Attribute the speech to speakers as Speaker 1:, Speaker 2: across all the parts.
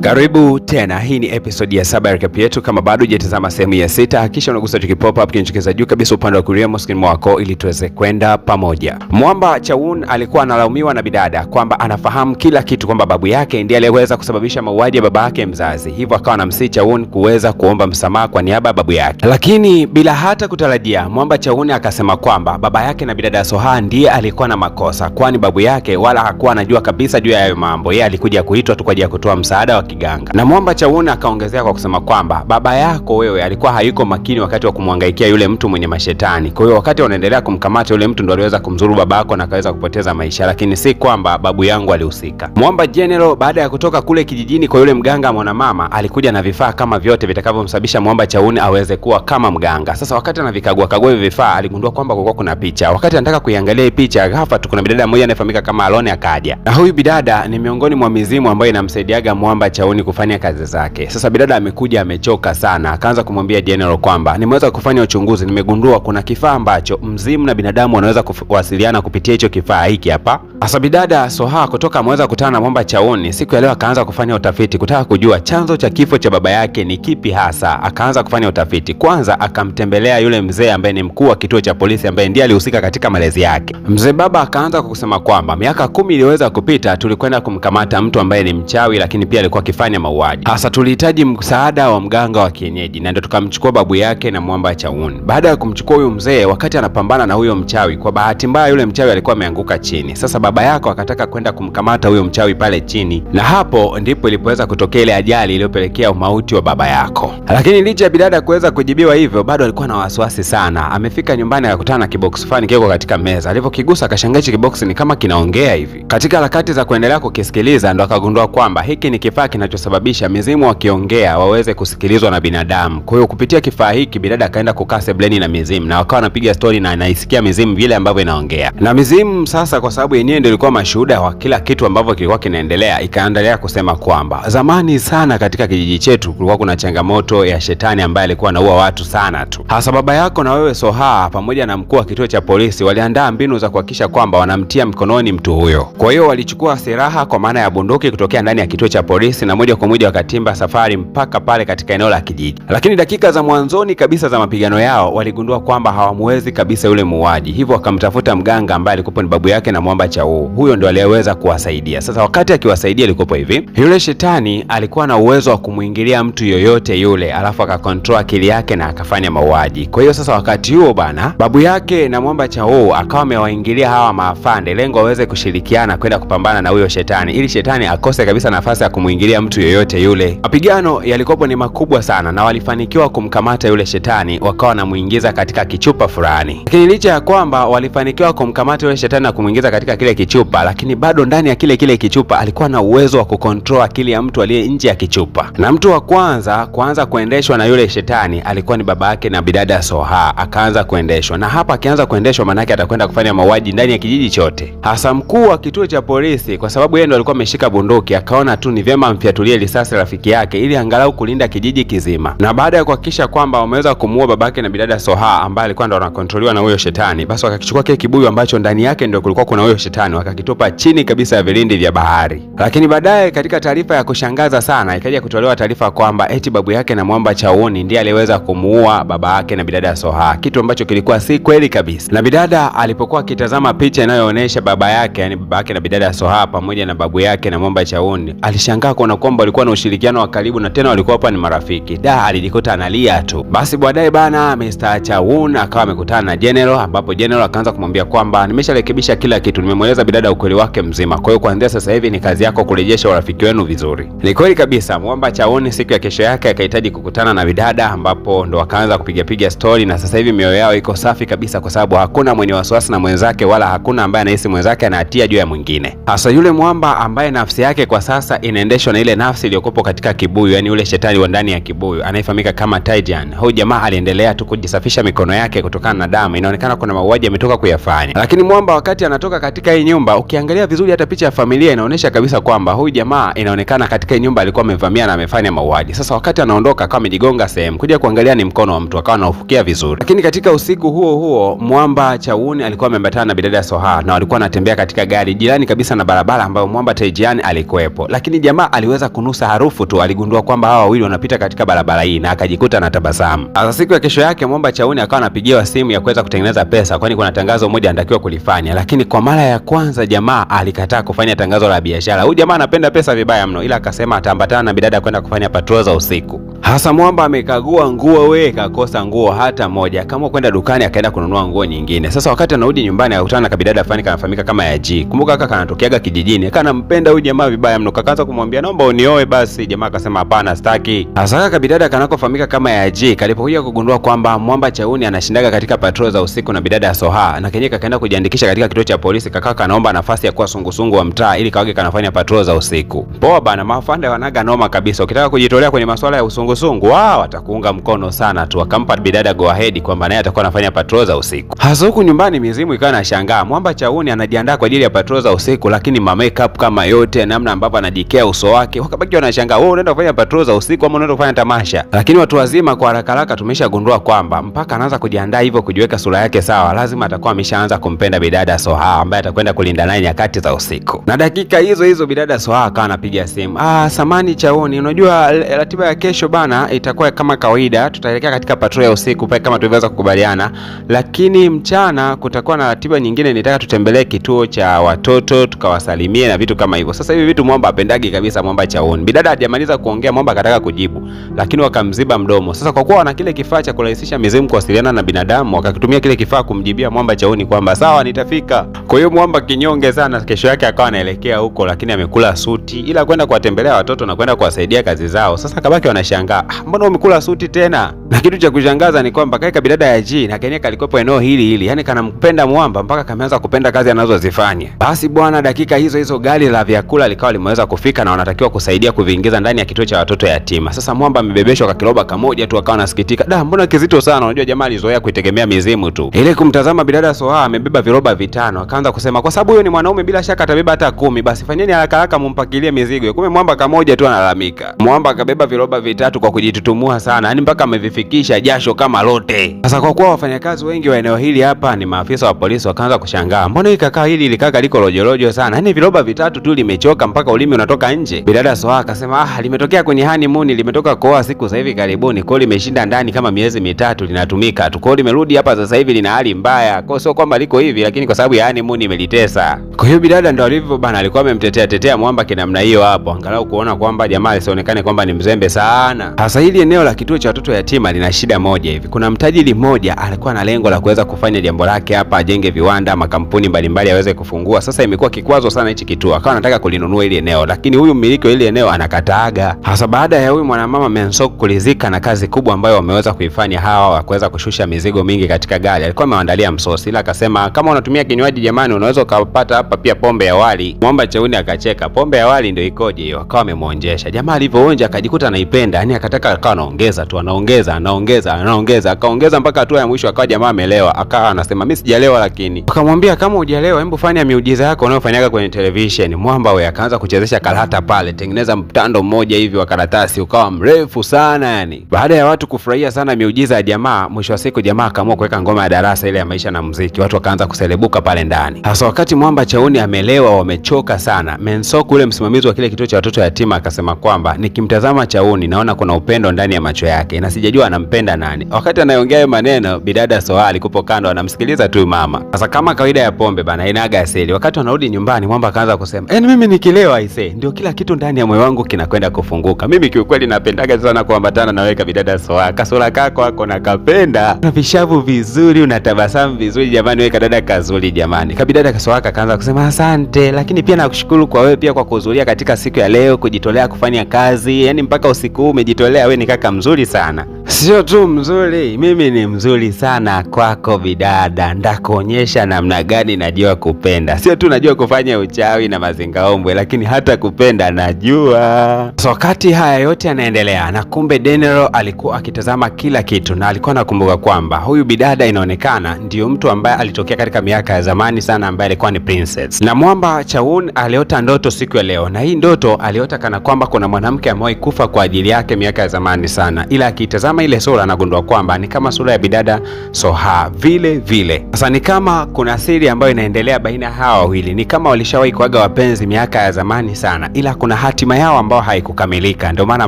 Speaker 1: Karibu tena, hii ni episode ya 7 ya recap yetu. Kama bado hujatazama sehemu ya 6, hakikisha unagusa tukipop up kinachokeza juu kabisa upande wa kulia mwa screen wako ili tuweze kwenda pamoja. Mwamba Chaun alikuwa analaumiwa na bidada kwamba anafahamu kila kitu, kwamba babu yake ndiye aliyeweza kusababisha mauaji ya baba yake mzazi. Hivyo akawa anamsihi Chaun kuweza kuomba msamaha kwa niaba ya babu yake. Lakini bila hata kutarajia, Mwamba Chaun akasema kwamba baba yake na bidada Soha ndiye alikuwa na makosa, kwani babu yake wala hakuwa anajua kabisa juu ya hayo mambo. Yeye alikuja kuitwa tu kwa ajili ya kutoa msaada wa kiganga. Na Mwamba Chaun akaongezea kwa kusema kwamba baba yako wewe alikuwa hayuko makini wakati wa kumhangaikia yule mtu mwenye mashetani. Kwa hiyo wakati wanaendelea kumkamata yule mtu ndo aliweza kumzuru babako na akaweza kupoteza maisha, lakini si kwamba babu yangu alihusika. Mwamba General baada ya kutoka kule kijijini kwa yule mganga mwanamama, alikuja na vifaa kama vyote vitakavyomsababisha Mwamba Chaun aweze kuwa kama mganga. Sasa wakati anavikagua hivi vifaa, aligundua kwamba kulikuwa kuna picha. Wakati anataka kuiangalia hii picha, ghafla tu kuna bidada mmoja anayefahamika kama Alone akaja. Na huyu bidada ni miongoni mwa mizimu ambayo inamsaidiaga Mwamba Chaun kufanya kazi zake. Sasa bidada amekuja amechoka sana, akaanza kumwambia General kwamba nimeweza kufanya uchunguzi, nimegundua kuna kifaa ambacho mzimu na binadamu wanaweza kuwasiliana kupitia hicho kifaa hiki hapa. Sasa bidada Soha kutoka ameweza kukutana na Mwamba Chaun siku ya leo, akaanza kufanya utafiti kutaka kujua chanzo cha kifo cha baba yake ni kipi hasa. Akaanza kufanya utafiti. Kwanza akamtembelea yule mzee ambaye ni mkuu wa kituo cha polisi ambaye ndiye alihusika katika malezi yake. Mzee baba akaanza kusema kwamba miaka 10 iliweza kupita, tulikwenda kumkamata mtu ambaye ni mchawi, lakini pia alikuwa akifanya mauaji. Hasa tulihitaji msaada wa mganga wa kienyeji, na ndio tukamchukua babu yake na Mwamba Chaun. Baada ya kumchukua huyo mzee, wakati anapambana na huyo mchawi, kwa bahati mbaya yule mchawi alikuwa ameanguka chini. Sasa baba yako akataka kwenda kumkamata huyo mchawi pale chini, na hapo ndipo ilipoweza kutokea ile ajali iliyopelekea umauti wa baba yako. Lakini licha ya bidada kuweza kujibiwa hivyo, bado alikuwa na wasiwasi sana. Amefika nyumbani akakutana na kibox fani kiko katika meza. Alipokigusa akashangaa hicho kibox ni kama kinaongea hivi. Katika harakati za kuendelea kukisikiliza, ndo akagundua kwamba hiki ni kifaa kinachosababisha mizimu wakiongea waweze kusikilizwa na binadamu. Kwa hiyo kupitia kifaa hiki bidada akaenda kukaa sebleni na mizimu, na wakawa wanapiga story na anaisikia mizimu vile ambavyo inaongea. Na mizimu sasa, kwa sababu yenyewe ndio ilikuwa mashuhuda wa kila kitu ambavyo kilikuwa kinaendelea, ikaendelea kusema kwamba zamani sana katika kijiji chetu kulikuwa kuna changamoto ya shetani ambaye alikuwa anaua watu sana tu. Hasa baba yako na wewe Soha pamoja na mkuu wa kituo cha polisi waliandaa mbinu za kuhakikisha kwamba wanamtia mkononi mtu huyo. Kwa hiyo walichukua silaha kwa maana ya bunduki kutokea ndani ya kituo cha polisi na moja kwa moja wakatimba safari mpaka pale katika eneo la kijiji. Lakini dakika za mwanzoni kabisa za mapigano yao waligundua kwamba hawamwezi kabisa yule muuaji. Hivyo wakamtafuta mganga ambaye alikuwa ni babu yake na Mwamba Chaun. Huyo ndo aliyeweza kuwasaidia. Sasa wakati akiwasaidia alikuwa hivi. Yule shetani alikuwa na uwezo wa kumuingilia mtu yoyote yule, alafu akakontrol akili yake na akafanya mauaji. Kwa hiyo sasa wakati huo bana, babu yake na Mwamba Chaun akawa amewaingilia hawa maafande, lengo waweze kushirikiana kwenda kupambana na huyo shetani, ili shetani akose kabisa nafasi ya kumuingilia mtu yoyote yule. Mapigano yalikuwa ni makubwa sana na walifanikiwa kumkamata yule shetani, wakawa wanamuingiza katika kichupa fulani. Lakini licha ya kwamba walifanikiwa kumkamata yule shetani na kumuingiza katika kile kichupa, lakini bado ndani ya kile kichupa alikuwa na uwezo wa kukontrol akili ya mtu aliye nje ya kichupa. Na mtu wa kwanza kuanza kuendeshwa na yule shetani alikuwa ni baba yake na bidada Soha. Akaanza kuendeshwa, na hapa akianza kuendeshwa manake atakwenda kufanya mauaji ndani ya kijiji chote. Hasa mkuu wa kituo cha polisi, kwa sababu yeye ndo alikuwa ameshika bunduki, akaona tu ni vyema amfiatulie risasi rafiki yake ili angalau kulinda kijiji kizima. Na baada ya kuhakikisha kwamba wameweza kumuua babake na bidada Soha ambaye alikuwa ndo anakontroliwa na huyo shetani, basi wakakichukua kile kibuyu ambacho ndani yake ndio kulikuwa kuna huyo shetani, wakakitupa chini kabisa ya vilindi vya bahari. Lakini baadaye katika taarifa ya kushangaza sana ikaja kutolewa taarifa kwamba eti babu yake na Mwamba Chaun ndiye aliweza kumuua baba yake na bidada Soha, kitu ambacho kilikuwa si kweli kabisa. Na bidada alipokuwa akitazama picha inayoonyesha baba yake, yani baba yake na bidada Soha pamoja na babu yake na Mwamba Chaun, alishangaa kuona kwamba walikuwa na ushirikiano wa karibu na tena walikuwa hapa ni marafiki. Alijikuta analia tu. Basi baadaye bana Mr. Chaun akawa amekutana na General, ambapo General akaanza kumwambia kwamba nimesharekebisha kila kitu, nimemweleza bidada ukweli wake mzima. Kwa hiyo kuanzia sasa hivi ni kazi yako kurejesha urafiki wenu vizuri. Ni kweli kabisa. Mwamba Chaun siku ya kesho yake akahitaji kukutana na bidada, ambapo ndo akaanza kupiga story, na sasa hivi mioyo yao iko safi kabisa, kwa sababu hakuna mwenye wasiwasi na mwenzake wala hakuna ambaye anahisi mwenzake anahatia juu ya mwingine. Hasa yule Mwamba ambaye nafsi yake kwa sasa inaendeshwa na ile nafsi iliyokuwa katika kibuyu, yani yule shetani wa ndani ya kibuyu anayefahamika kama Taijan. Huyu jamaa aliendelea tu kujisafisha mikono yake kutokana na damu. Inaonekana kuna mauaji ametoka kuyafanya. Lakini Mwamba wakati anatoka katika hii nyumba, ukiangalia vizuri hata picha ya familia inaonyesha kabisa kuonyesha kwamba huyu jamaa inaonekana katika nyumba alikuwa amevamia na amefanya mauaji. Sasa wakati anaondoka akawa amejigonga sehemu, kuja kuangalia ni mkono wa mtu, akawa anaofukia vizuri. Lakini katika usiku huo huo Mwamba Chaun alikuwa ameambatana na bidada Soha na walikuwa wanatembea katika gari jirani kabisa na barabara ambayo Mwamba Taejian alikuwepo. Lakini jamaa aliweza kunusa harufu tu, aligundua kwamba hawa wawili wanapita katika barabara hii na akajikuta na tabasamu. Sasa siku ya kesho yake Mwamba Chaun akawa anapigiwa simu ya kuweza kutengeneza pesa, kwani kuna tangazo moja anatakiwa kulifanya. Lakini kwa mara ya kwanza jamaa alikataa kufanya tangazo la biashara. Huyu jamaa anapenda pesa vibaya mno, ila akasema ataambatana na bidada kwenda kufanya patrol za usiku. Hasa Mwamba amekagua nguo, kakosa nguo hata moja. Kama kwenda dukani akaenda kununua nguo nyingine. Sasa wakati anarudi nyumbani akakutana na kabidada fulani kanafahamika kama Yaji. Kumbuka kaka anatokeaga kijijini. Anampenda huyu jamaa vibaya mno. Kakaanza kumwambia naomba unioe basi. Jamaa akasema hapana sitaki. Hasa kabidada kanakofahamika kama Yaji kalipokuja kugundua kwamba Mwamba Chaun anashindaga katika patrol za usiku na bidada Soha, na kenyewe kaenda kujiandikisha katika kituo cha polisi. Kaka anaomba nafasi ya kuwa sungusungu wa mtaa ili kawage kanafanya patrol za usiku. Poa bana, mafande wanaga noma kabisa. Ukitaka kujitolea kwenye masuala ya usungusungu wao watakuunga mkono sana tu. Akampa bidada go ahead kwamba naye atakuwa anafanya patrol za usiku. Hasa huku nyumbani mizimu ikawa inashangaa. Mwamba Chaun anajiandaa kwa ajili ya patrol za usiku, lakini makeup kama yote namna ambavyo anajikea uso wake, wakabaki wanashangaa, wewe unaenda kufanya patrol za usiku ama unaenda kufanya tamasha? Lakini watu wazima kwa haraka haraka tumeshagundua kwamba mpaka anaanza kujiandaa hivyo kujiweka sura yake sawa, lazima atakuwa ameshaanza kumpenda bidada Soha ambaye atakwenda kulinda naye nyakati za usiku. Na dakika hizo hizo bidada Soha akawa anapiga simu. Samani Chaun, unajua ratiba ya kesho bana itakuwa kama kawaida, tutaelekea katika patrol ya usiku pale kama tulivyoweza kukubaliana, lakini mchana kutakuwa na ratiba nyingine, nitaka tutembelee kituo cha watoto tukawasalimie na vitu kama hivyo. Sasa hivi vitu Mwamba apendagi kabisa Mwamba Chaun. Bidada hajamaliza kuongea Mwamba akataka kujibu, lakini wakamziba mdomo. Sasa kwa kuwa wana kile kifaa cha kurahisisha mizimu kuwasiliana na binadamu, wakakitumia kile kifaa kumjibia Mwamba Chaun kwamba sawa nitafika. Kwa hiyo Mwamba kinyonge sana, kesho yake akawa anaelekea huko, lakini amekula suti ila kwenda kuwatembelea watoto na kwenda kuwasaidia kazi zao. Sasa kabaki wanashangaa, mbona umekula suti tena? Na kitu cha kushangaza ni kwamba kaika bidada ya G na kenyewe kalikopo eneo hili, yani kanampenda Mwamba mpaka kameanza kupenda kazi anazozifanya. Basi bwana, dakika hizo hizo gari la vyakula likawa limeweza kufika na wanatakiwa kusaidia kuviingiza ndani ya kituo cha watoto yatima. Sasa Mwamba amebebeshwa kwa kiroba kamoja tu, akawa anasikitika, mbona kizito sana? Unajua jamaa alizoea kuitegemea mizimu tu. Ile kumtazama bidada Soha amebeba viroba 5, akaanza kusema kwa sababu huyo ni mwanaume bila shaka atabeba hata 10, basi fanyeni haraka haraka mumpakilie mizigo. Kumbe Mwamba kamoja tu analalamika. Mwamba akabeba viroba 3 kwa kujitutumua sana, yani mpaka amevifikisha jasho kama lote. Sasa kwa kuwa wafanyakazi wengi wa eneo hili hapa ni maafisa wa polisi, wakaanza kushangaa, mbona hii kaka hili likaka liko lojolojo sana, yani viroba 3 tu limechoka mpaka ulimi unatoka nje. Bidada Soha akasema limetokea kwenye honeymoon, limetoka kuoa siku za hivi karibuni, kwa limeshinda ndani kama miezi 3 linatumika tu, kwa limerudi hapa sasa hivi lina hali mbaya, kwa sio kwamba liko hivi, lakini kwa sababu ya honeymoon imelitesa. Kwa hiyo bidada ndo alivyo bana, alikuwa amemtetea Mwamba kinamna hiyo hapo, angalau kuona kwamba jamaa asionekane kwamba ni mzembe sana. Sasa hili eneo la kituo cha watoto yatima lina shida moja hivi. Kuna mtajiri mmoja alikuwa na lengo la kuweza kufanya jambo lake hapa, ajenge viwanda, makampuni mbalimbali aweze kufungua. Sasa imekuwa kikwazo sana hichi kituo, akawa anataka kulinunua ile eneo, lakini huyu mmiliki wa ile eneo anakataaga. Hasa baada ya huyu mwanamama Mensok kulizika na kazi kubwa ambayo wameweza kuifanya hawa wa kuweza kushusha mizigo mingi katika gari, alikuwa ameandalia msosi, ila akasema kama unatumia kinywaji jamani, unaweza ukapata hapa pia pombe ya wali. Mwamba Chaun akacheka, pombe ya wali ndio ikoje hiyo? Akawa amemuonjesha. Jamaa alivyoonja akajikuta anaipenda, yani akataka akawa anaongeza tu, anaongeza akaongeza mpaka hatua ya mwisho akawa jamaa amelewa. Akawa anasema mimi sijalewa, lakini akamwambia kama hujalewa hebu fanya miujiza yako unayofanyaga kwenye television. Mwamba wewe akaanza kuchezesha karata pale, tengeneza mtando mmoja hivi wa karatasi ukawa mrefu sana yani. Baada ya watu kufurahia sana miujiza ya jamaa, mwisho wa siku jamaa akaamua kuweka ngoma ya darasa ile ya maisha na muziki. Watu wakaanza kuselebuka pale ndani. Hasa wakati Mwamba Chaun amelewa, wamechoka sana, Mensok ule msimamizi wa kile kituo cha watoto yatima akasema kwamba nikimtazama Chaun naona kuna upendo ndani ya macho yake na sijajua anampenda nani. Wakati anaongea hayo maneno, bidada Soha alikupo kando anamsikiliza tu mama. Sasa kama kawaida ya pombe bana inaga asili. Wakati wanarudi nyumbani, Mwamba akaanza kusema mimi nikilewa ndio kila kitu ndani ya moyo wangu kinakwenda kufunguka. Mimi kiukweli napendaga sana kuambatana na wewe bidada Soha. Kasura kako wako nakapenda. Una vishavu vizuri, unatabasamu vizuri jamani, wewe kadada kazuri jamani. Kabidada Soha akaanza kusema asante, lakini pia nakushukuru kwa wewe pia kwa kuhudhuria katika siku ya leo, kujitolea kufanya kazi. Yani mpaka usiku huu umejitolea, wewe ni kaka mzuri sana. Sio tu mzuri, mimi ni mzuri sana kwako bidada. Ndakuonyesha namna gani najua kupenda. Sio tu najua kufanya uchawi na mazingaombwe, lakini hata kupenda najua. So wakati haya yote yanaendelea, na kumbe Denero alikuwa akitazama kila kitu, na alikuwa anakumbuka kwamba huyu bidada inaonekana ndio mtu ambaye alitokea katika miaka ya zamani sana, ambaye alikuwa ni princess. Na Mwamba Chawun aliota ndoto siku ya leo, na hii ndoto aliota kana kwamba kuna mwanamke amewahi kufa kwa ajili yake miaka ya zamani sana, ila akitazama ile sura anagundua kwamba ni kama sura ya bidada Soha vile vile. Sasa ni kama kuna siri ambayo inaendelea baina hawa wawili, ni kama walishawahi kuaga wapenzi miaka ya zamani sana, ila kuna hatima yao ambayo haikukamilika, ndio maana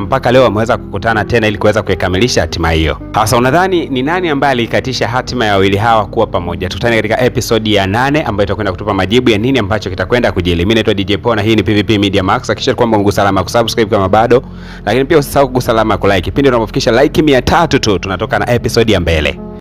Speaker 1: mpaka leo wameweza kukutana tena ili kuweza kuikamilisha hatima hiyo. Sasa unadhani ni nani ambaye alikatisha hatima ya wawili hawa kuwa pamoja? Tukutane katika episode ya 8 ambayo itakwenda kutupa majibu ya nini ambacho kitakwenda kujili. Mimi naitwa DJ Paul na hii ni PVP Media Max. Hakikisha kwamba umegusa alama ya kusubscribe kama bado, lakini pia usisahau kugusa alama ya kulike. Pindi unapofikisha like 300 tu tunatoka na episode ya mbele.